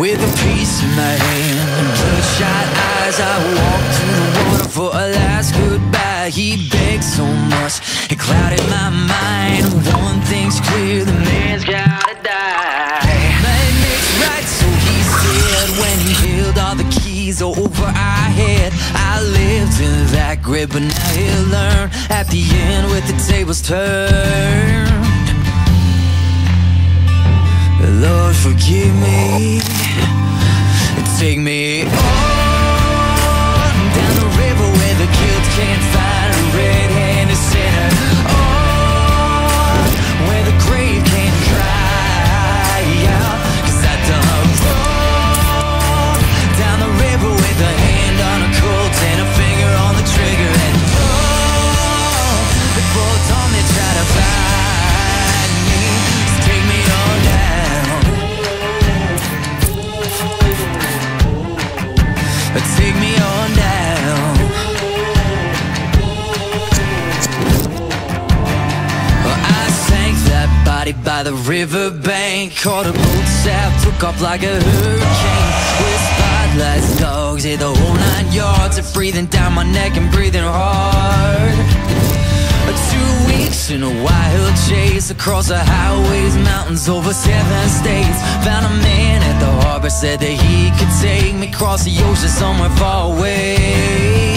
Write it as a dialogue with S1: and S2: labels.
S1: with a piece in my hand and bloodshot eyes, I walked to the water for a last goodbye. He begged so much, it clouded my mind. One thing's clear, the man's gotta die. Man makes right, so he said, when he held all the keys over our head. I lived in that grip, but now he'll learn at the end with the tables turned. Lord, forgive me, take me on down the river where the guilt can't find a red-handed sinner. On where the grave can't cry out, 'cause I done wrong. Down the river with a hand on a Colt and a finger on the trigger. And the both on me try to find me, so take me on down. Take me on down. Well, I sank that body by the riverbank, caught a boat sap, took off like a hurricane. With spotlights, dogs, hit the whole 9 yards, of breathing down my neck and breathing hard. 2 weeks in a wild chase across the highways, mountains, over 7 states. Found a man at the harbor, said that he could take me across the ocean somewhere far away.